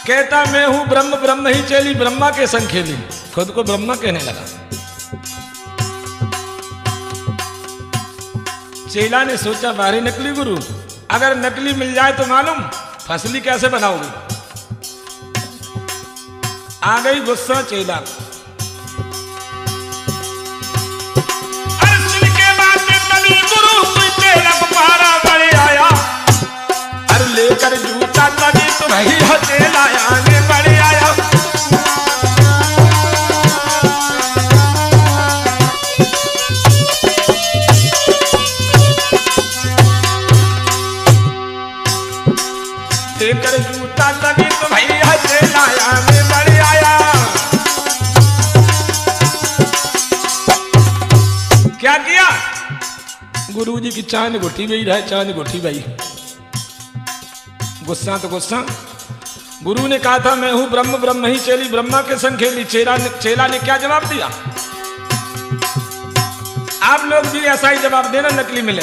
कहता मैं हूं ब्रह्म, ब्रह्म ही चेली, ब्रह्मा के संग खेली, खुद को ब्रह्मा कहने लगा। चेला ने सोचा बारी नकली गुरु, अगर नकली मिल जाए तो मालूम फसली कैसे बनाओगे। आ गई गुस्सा चेला। लेकर जूता तभी तो वही चेला आगे बढ़ आया। लेकर जूता तभी तो वही चेला आगे बढ़ आया। क्या किया? गुरुजी की चांद गुठी गई रहे, चांद गुठी गई। गुस्सा तो गुस्सा। गुरु ने कहा था मैं हूं ब्रह्म, ब्रह्म ही चेली, ब्रह्मा के संग खेली। चेला ने क्या जवाब दिया? आप लोग भी ऐसा ही जवाब देना नकली मिले।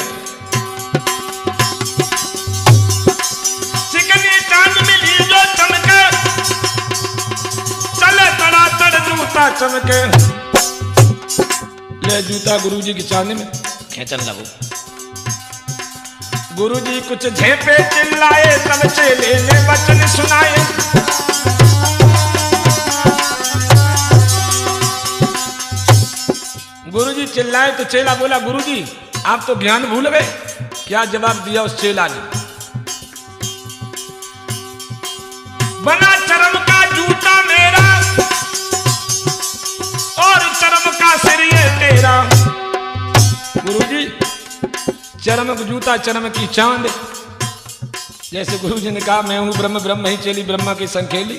चिकनी चांद मिली जो चमके, चले तड़ातड़ जूता चमके। ले जूता गुरुजी की चांद में खेचन लगो। गुरुजी कुछ झेपे चिल्लाए, तब चेले ने वचन सुनाए। गुरुजी चिल्लाए तो चेला बोला गुरुजी आप तो ज्ञान भूल गए। क्या जवाब दिया उस चेला ने? बना चरम का जूता मेरा और चरम का सिर ये तेरा। गुरुजी चरम जूता चरम की चांद। जैसे गुरुजी ने कहा मैं हूं ब्रह्म, ब्रह्म ही चेली, ब्रह्मा की संग खेली,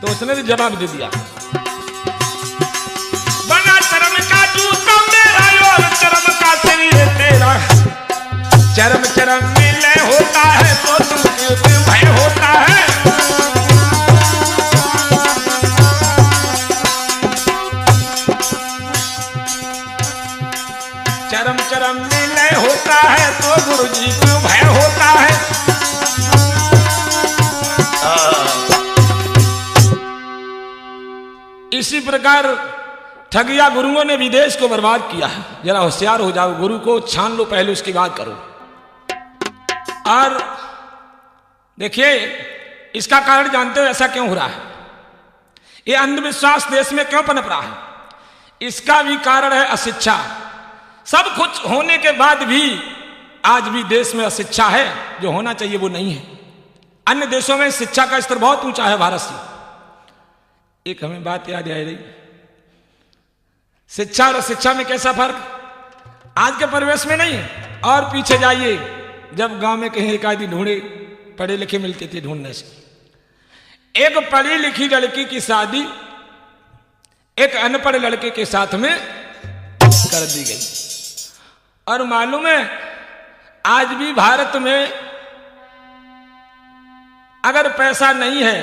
तो उसने भी जवाब दे दिया। बना चरम का जूता मेरा और चरम का सिर ये तेरा। चरम चरम मिले होता है तो तुम्हें भय होता है। चरम चरम मिले होता है तो गुरुजी को भय होता है। इसी प्रकार ठगिया गुरुओं ने विदेश को बर्बाद किया है। जरा होशियार हो जाओ, गुरु को छान लो पहले, उसकी बात करो। और देखिए इसका कारण जानते हो ऐसा क्यों हो रहा है? ये अंधविश्वास देश में क्यों पनप रहा है? इसका भी कारण है अशिक्षा। सब कुछ होने के बाद भी आज भी देश में अशिक्षा है, जो होना चाहिए वो नहीं है। अन्य देशों में शिक्षा का स्तर बहुत ऊंचा है भारत से। एक हमें बात याद आ रही, शिक्षा और अशिक्षा में कैसा फर्क आज के परिवेश में नहीं है। और पीछे जाइए, जब गांव में कहीं एक आदमी ढूंढे, पढ़े लिखे मिलते थे ढूंढने से। एक पढ़ी लिखी लड़की की शादी एक अनपढ़ लड़के के साथ में कर दी गई। और मालूम है आज भी भारत में अगर पैसा नहीं है,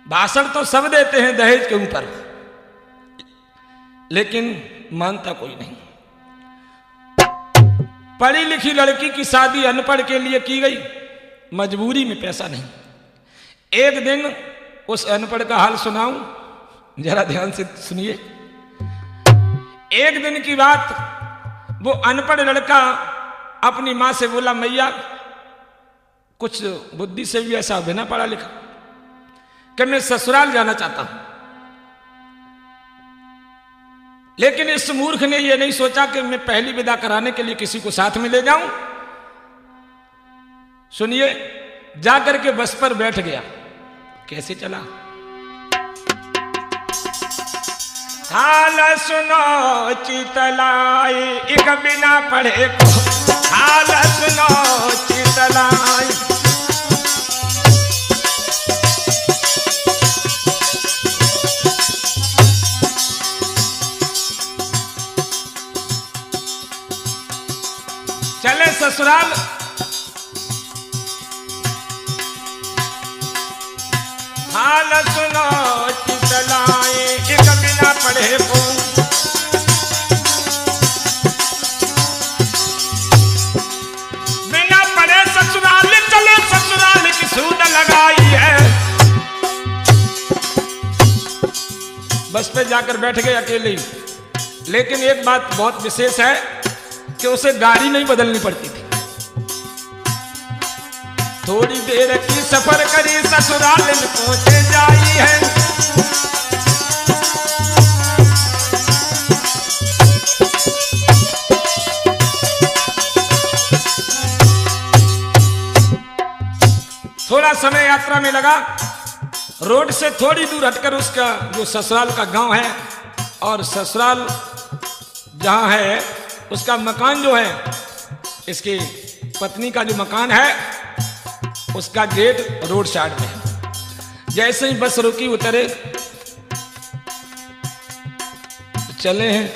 भाषण तो सब देते हैं दहेज के ऊपर, लेकिन मानता कोई नहीं। पढ़ी लिखी लड़की की शादी अनपढ़ के लिए की गई, मजबूरी में पैसा नहीं। एक दिन उस अनपढ़ का हाल सुनाऊं, जरा ध्यान से सुनिए। एक दिन की बात, वो अनपढ़ लड़का अपनी मां से बोला मैया कुछ बुद्धि से भी ऐसा बिना पढ़ा लिखा कि मैं ससुराल जाना चाहता हूं। लेकिन इस मूर्ख ने यह नहीं सोचा कि मैं पहली विदा कराने के लिए किसी को साथ में ले जाऊं। सुनिए, जाकर के बस पर बैठ गया। कैसे चला? हाल सुनो चितलाई एक बिना पढ़े को, हाल सुनो चितलाई। चले ससुराल, हाल सुनो चितलाई एक बिना पढ़े को, बिना पढ़े ससुराल चले, ससुराल की सूद लगाई है। बस पे जाकर बैठ गए अकेले, लेकिन एक बात बहुत विशेष है कि उसे गाड़ी नहीं बदलनी पड़ती थी। थोड़ी देर की सफर करी ससुराल में पहुंचे जाई है। थोड़ा समय यात्रा में लगा। रोड से थोड़ी दूर हटकर उसका जो ससुराल का गांव है, और ससुराल जहां है उसका मकान जो है, इसकी पत्नी का जो मकान है उसका गेट रोड साइड में है। जैसे ही बस रुकी उतरे, चले हैं।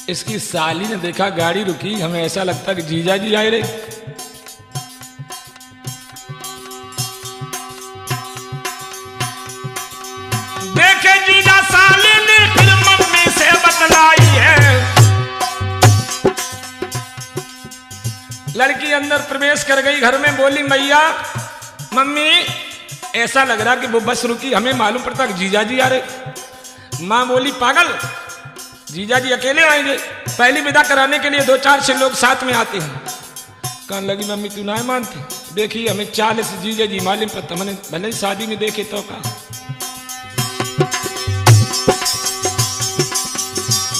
इसकी साली ने देखा गाड़ी रुकी, हमें ऐसा लगता कि जीजा जी आए रे। देखे जीजा साली ने फिर मम्मी से बतलाई है। लड़की अंदर प्रवेश कर गई घर में, बोली मैया मम्मी ऐसा लग रहा कि वो बस रुकी, हमें मालूम पड़ता कि जीजा जी आ रहे। माँ बोली पागल, जीजा जी अकेले आएंगे, पहली विदा कराने के लिए 2-4 से लोग साथ में आते हैं। कहने लगी मम्मी तू ना मानती, देखिए हमें 40 जीजा जी मालूम पड़ता, मैंने भले ही शादी में देखे तो का।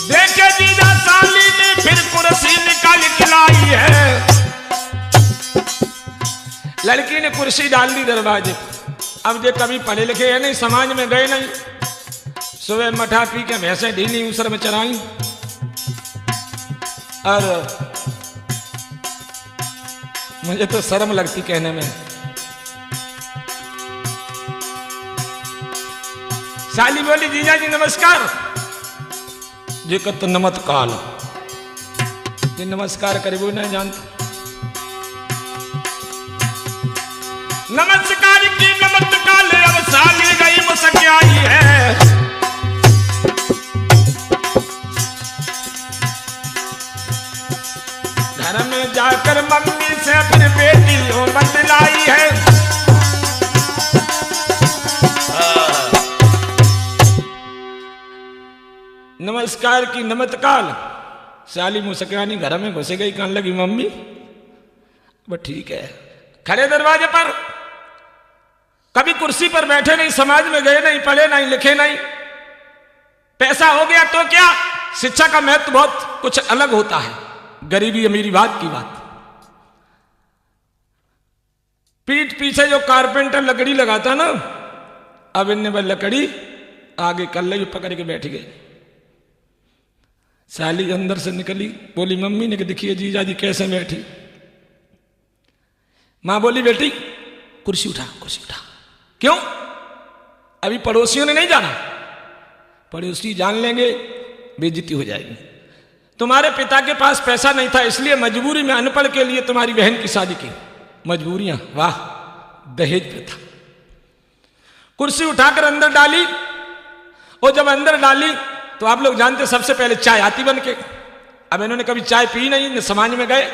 देखे जीजा साली ने फिर कुर्सी निकाल के लाई है। लड़की ने कुर्सी डाल दी दरवाजे। अब जो कभी पढ़े लिखे है नहीं, समाज में गए नहीं, सुबह मठा पी के भैंसे ढीली उसर में चराई, और मुझे तो शर्म लगती कहने में। साली बोली जीजा जी नमस्कार। जेकर तो नमस्कार, नमस्कार करे वो नहीं जानता। नमस्कार की नमस्कार अब साली गई मुस्कियाई है। घर में जाकर मम्मी से अपनी बेटी को बतलाई है। नमस्कार की नमस्कार, साली मुस्कियानी घर में घुस गई, कहने लगी मम्मी वो ठीक है। खड़े दरवाजे पर, कभी कुर्सी पर बैठे नहीं, समाज में गए नहीं, पढ़े नहीं, लिखे नहीं, पैसा हो गया तो क्या, शिक्षा का महत्व बहुत कुछ अलग होता है, गरीबी अमीरी बात की बात। पीठ पीछे जो कारपेंटर लकड़ी लगाता ना, अब इनने वह लकड़ी आगे कर ली, पकड़ के बैठ गए। साली अंदर से निकली, बोली मम्मी ने कि देखिए जीजा जी कैसे बैठी। मां बोली बेटी कुर्सी उठा, कुर्सी उठा। क्यों? अभी पड़ोसियों ने नहीं जाना, पड़ोसी जान लेंगे बेइज्जती हो जाएगी। तुम्हारे पिता के पास पैसा नहीं था, इसलिए मजबूरी में अनपढ़ के लिए तुम्हारी बहन की शादी की। मजबूरियां, वाह, दहेज प्रथा। कुर्सी उठाकर अंदर डाली, और जब अंदर डाली तो आप लोग जानते सबसे पहले चाय आती बन के। अब इन्होंने कभी चाय पी नहीं, न समाज में गए।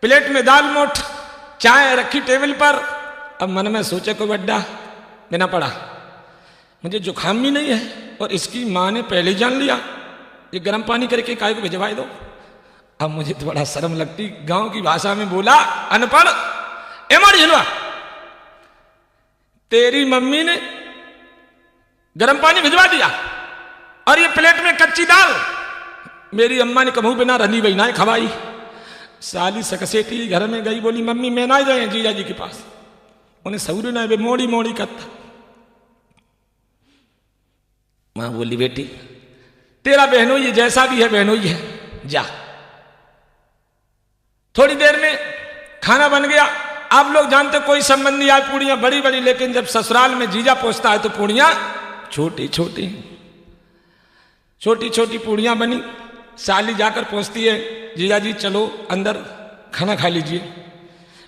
प्लेट में दाल मोठ, चाय रखी टेबल पर। अब मन में सोचे को बड्डा बिना पड़ा, मुझे जुकाम भी नहीं है, और इसकी माँ ने पहले जान लिया, ये गर्म पानी करके काय को भिजवाई दो। अब मुझे तो बड़ा शर्म लगती, गांव की भाषा में बोला अनपढ़, एमड़ी हिलवा, तेरी मम्मी ने गर्म पानी भिजवा दिया, और ये प्लेट में कच्ची दाल मेरी अम्मा ने कभू बिना रनी बही ना खवाई। साली सकसेटी घर में गई, बोली मम्मी मैं ना जाए जीजा जी के पास, उन्हें सऊर ना मोड़ी मोड़ी करता। मां बोली बेटी तेरा बहनोई जैसा भी है बहनोई है, जा। थोड़ी देर में खाना बन गया। आप लोग जानते कोई संबंधी आज पूड़ियां बड़ी बड़ी, लेकिन जब ससुराल में जीजा पहुंचता है तो पूड़ियां छोटी छोटी छोटी छोटी पूड़ियां बनी। साली जाकर पहुंचती है, जीजा जी चलो अंदर खाना खा लीजिए।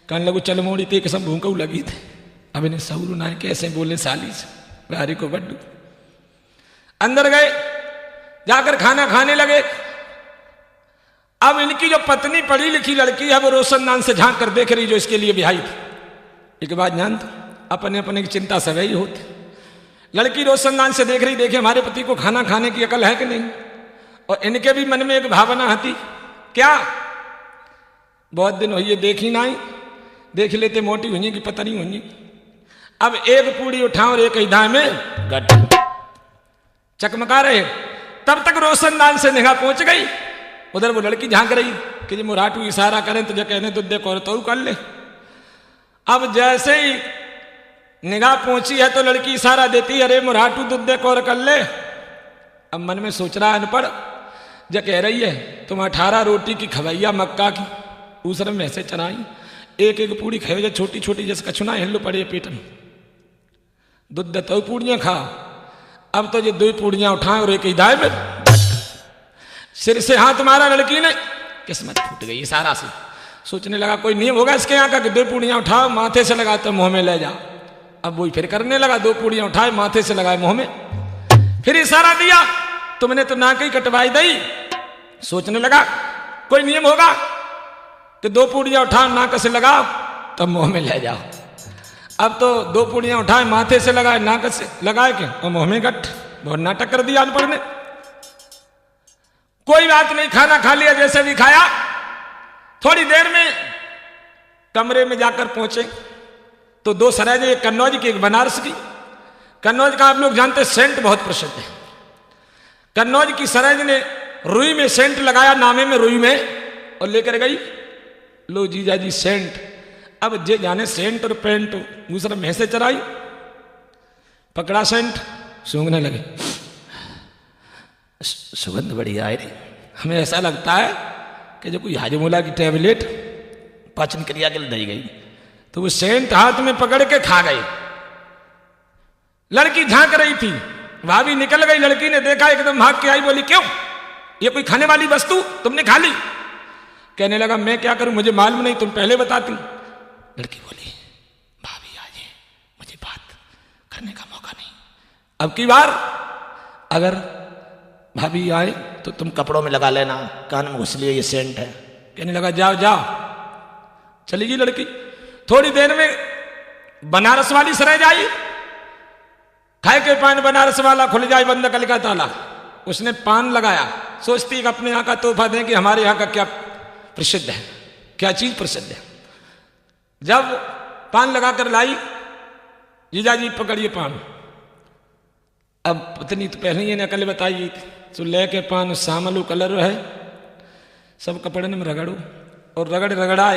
कहने लगो चल मोड़ी ते कसम भूखऊ लगी थे। अब इन्हें सऊर ना कैसे बोले साली से, गारी को बड्डू। अंदर गए, जाकर खाना खाने लगे। अब इनकी जो पत्नी पढ़ी लिखी लड़की है वो रोशनदान से झांक कर देख रही जो इसके लिए बिहाई थी। एक बात जानते अपने अपने की चिंता सब ही होती। लड़की रोशनदान से देख रही, देखे हमारे पति को खाना खाने की अकल है कि नहीं। और इनके भी मन में एक भावना आती, क्या बहुत दिन हुई देखी ना, देख लेते मोटी हुई कि पता नहीं हुई। अब एक पूड़ी उठाओ और एक इधा में गट चकमका रहे। तब तक रोशनदान से निगाह पहुंच गई। उधर वो लड़की झांक रही कि जो मुराटू इशारा करें तो जो कहने तो देखो तो कर ले। अब जैसे ही निगाह पहुंची है तो लड़की इशारा देती, अरे मुराटू दूध दे और कर ले। अब मन में सोच रहा है अनपढ़, जो कह रही है तुम 18 रोटी की खवैया मक्का की दूसरे में ऐसे चराई, एक एक पूड़ी खाओ जो छोटी छोटी जैसे कछुना हिल्लो पड़े पेट में, दूध दे तो पूड़ियां खाओ। अब तो ये 2 पूड़ियां उठाए और एक इधाए में सिर से हाथ मारा लड़की ने, किस्मत फूट गई इशारा से। सोचने लगा कोई नियम होगा इसके यहाँ का कि 2 पूड़ियां उठाओ माथे से लगाते तो मुंह में ले जाओ। अब वही फिर करने लगा, 2 पूड़ियां उठाए माथे से लगाए मुंह में, फिर इशारा दिया तुमने तो नाक ही कटवाई दी। सोचने लगा कोई नियम होगा कि 2 पूड़ियां उठाओ नाक से लगाओ तब मुंह में ले जाओ। अब तो 2 पूड़ियां उठाए माथे से लगाए नाक से लगाए के और मुंह में गट। बहुत नाटक कर दिया अनपढ़ ने। कोई बात नहीं, खाना खा लिया जैसे भी खाया। थोड़ी देर में कमरे में जाकर पहुंचे तो 2 सराय, एक कन्नौज की एक बनारस की। कन्नौज का आप लोग जानते सेंट बहुत प्रसिद्ध है। कन्नौज की सराय ने रुई में सेंट लगाया, नामे में रुई में, और लेकर गई लो जीजा जी सेंट। अब जे जाने सेंट और पेंट दूसरा में से चराई, पकड़ा सेंट, सूंघने लगे, सुगंध बढ़िया है। हमें ऐसा लगता है कि जो कोई हाजमोला की टैबलेट पाचन क्रिया के लिए दी गई। तो वो सेंट हाथ में पकड़ के खा गए। लड़की झांक रही थी, भाभी निकल गई। लड़की ने देखा एकदम भाग के आई, बोली क्यों ये कोई खाने वाली वस्तु तुमने खा ली? कहने लगा मैं क्या करूं, मुझे मालूम नहीं, तुम पहले बताती। लड़की बोली भाभी आज मुझे बात करने का मौका नहीं, अब की बार अगर भाभी आए तो तुम कपड़ों में लगा लेना, कान में घुस लिए ये सेंट है। कहने लगा जाओ जाओ। चली गई लड़की। थोड़ी देर में बनारस वाली सराय जाई, खाए के पान बनारस वाला खुल जाए बंद कल का ताला। उसने पान लगाया, सोचती कि अपने यहाँ का तोहफा दें कि हमारे यहाँ का क्या प्रसिद्ध है, क्या चीज प्रसिद्ध है। जब पान लगाकर लाई, जीजा जी पकड़िए पान। अब पत्नी तो पहले ही नकल बताई, तो लेके पान सामलू कलर है, सब कपड़े में रगड़ो और रगड़ रगड़ा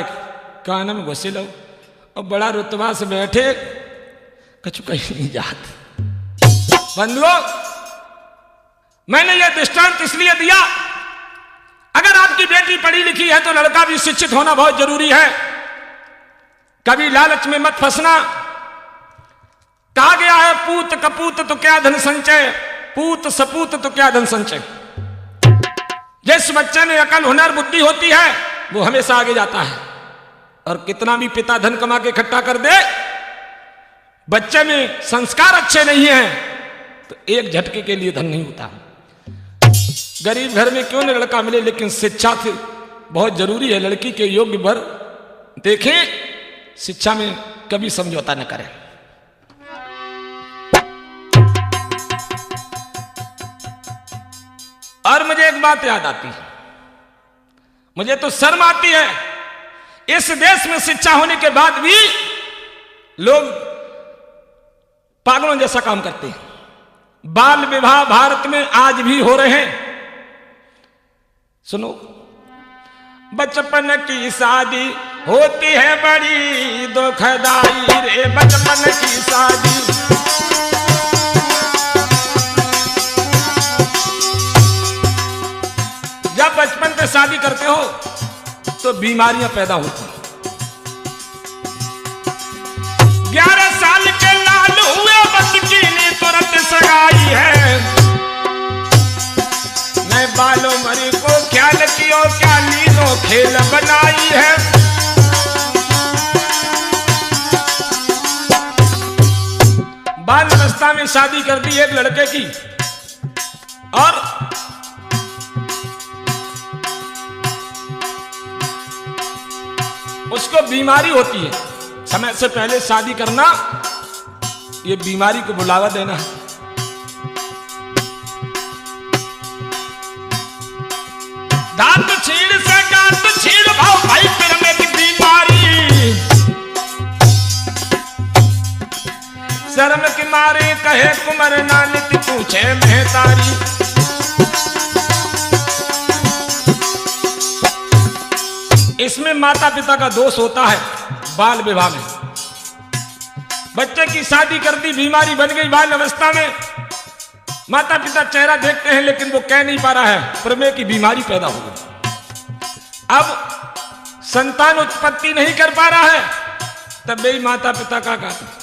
कान में घुसे लो और बड़ा रुतबा से बैठे, कछु कहीं नहीं जात। बंधुओं, मैंने यह दृष्टांत इसलिए दिया, अगर आपकी बेटी पढ़ी लिखी है तो लड़का भी शिक्षित होना बहुत जरूरी है। कभी लालच में मत फंसना। कहा गया है पूत कपूत तो क्या धन संचय, पूत सपूत तो क्या धन संचय। जिस बच्चे में अकल हुनर बुद्धि होती है वो हमेशा आगे जाता है। और कितना भी पिता धन कमा के इकट्ठा कर दे, बच्चे में संस्कार अच्छे नहीं है तो एक झटके के लिए धन नहीं होता। गरीब घर में क्यों न लड़का मिले, लेकिन शिक्षा से बहुत जरूरी है। लड़की के योग्य वर देखें, शिक्षा में कभी समझौता न करें। और मुझे एक बात याद आती है, मुझे तो शर्म आती है, इस देश में शिक्षा होने के बाद भी लोग पागलों जैसा काम करते हैं। बाल विवाह भारत में आज भी हो रहे हैं। सुनो, बचपन की शादी होती है बड़ी दुखदाई रे, बचपन की शादी। जब बचपन पे शादी करते हो तो बीमारियां पैदा होती हैं। 11 साल के लाल हुए बच्ची ने तुरंत सगाई है। मैं बालों मरी को ख्याल कियो क्या लीलो खेल बनाई है। बाल अवस्था में शादी कर दी एक लड़के की और उसको बीमारी होती है। समय से पहले शादी करना ये बीमारी को बुलावा देना है। दांत छीड़ से दांत छीड़ भाव भाई फिर में की बीमारी। शर्म के मारे कहे कुमर नानित पूछे मेहतारी। इसमें माता पिता का दोष होता है। बाल विवाह में बच्चे की शादी कर दी, बीमारी बन गई बाल अवस्था में। माता पिता चेहरा देखते हैं लेकिन वो कह नहीं पा रहा है, प्रमेह की बीमारी पैदा हो गई। अब संतान उत्पत्ति नहीं कर पा रहा है, तब भी माता पिता का कहते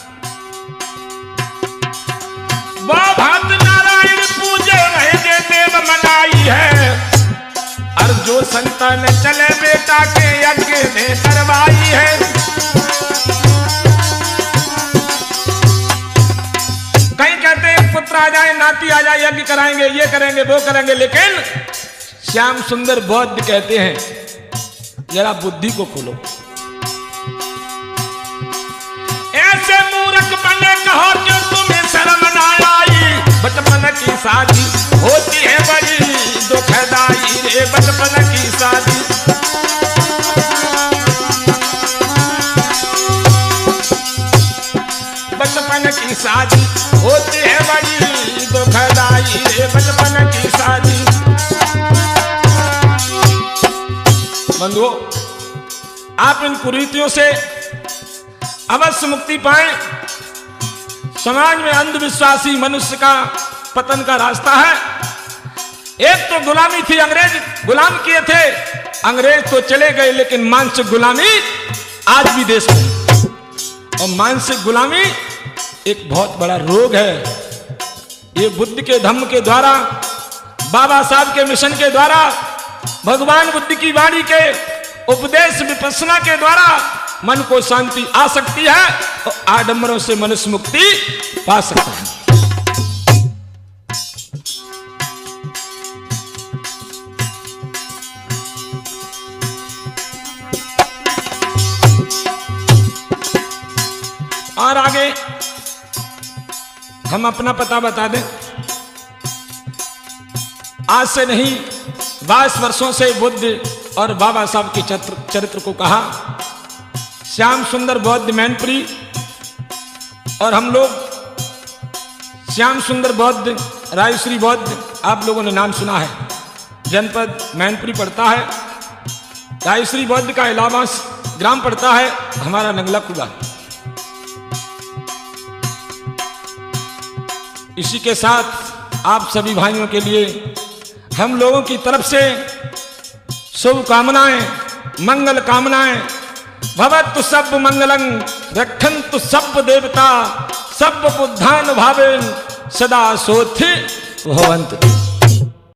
वो भात नारायण पूजे रहे देव मनाई है। और जो संतान चले बेटा के यज्ञ में करवाई है। कहीं कहते हैं पुत्र आ जाए नाती आ जाए यज्ञ कराएंगे, ये करेंगे वो करेंगे, लेकिन श्याम सुंदर बौद्ध कहते हैं जरा बुद्धि को खोलो। ऐसे मूर्ख बने कहो कि तुम्हें शर्म ना आई। बचपन की शादी होती है बड़ी दुखदाई रे, बचपन की शादी। बचपन की शादी होती है बड़ी दुखदाई रे, बचपन की शादी। बंधुओं, आप इन कुरीतियों से अवश्य मुक्ति पाएं। समाज में अंधविश्वासी मनुष्य का पतन का रास्ता है। एक तो गुलामी थी, अंग्रेज गुलाम किए थे, अंग्रेज तो चले गए, लेकिन मानसिक गुलामी आज भी देश में। और मानसिक गुलामी एक बहुत बड़ा रोग है। ये बुद्ध के धम्म के द्वारा, बाबा साहब के मिशन के द्वारा, भगवान बुद्ध की वाणी के उपदेश विपස්සना के द्वारा मन को शांति आ सकती है और आडंबरों से मनुष्य मुक्ति पा सकता है। और आगे हम अपना पता बता दें। आज से नहीं 22 वर्षों से बुद्ध और बाबा साहब के चरित्र को कहा श्याम सुंदर बौद्ध मैनपुरी। और हम लोग श्याम सुंदर बौद्ध रायश्री बौद्ध, आप लोगों ने नाम सुना है, जनपद मैनपुरी पड़ता है। रायश्री बौद्ध का इलाहाबाद ग्राम पड़ता है हमारा नंगला कुला। इसी के साथ आप सभी भाइयों के लिए हम लोगों की तरफ से शुभ कामनाएं, मंगल कामनाएं। भवतु सब मंगलं रक्षन्तु सब देवता सब बुद्धान भावेन सदा सोथि भवन्तु।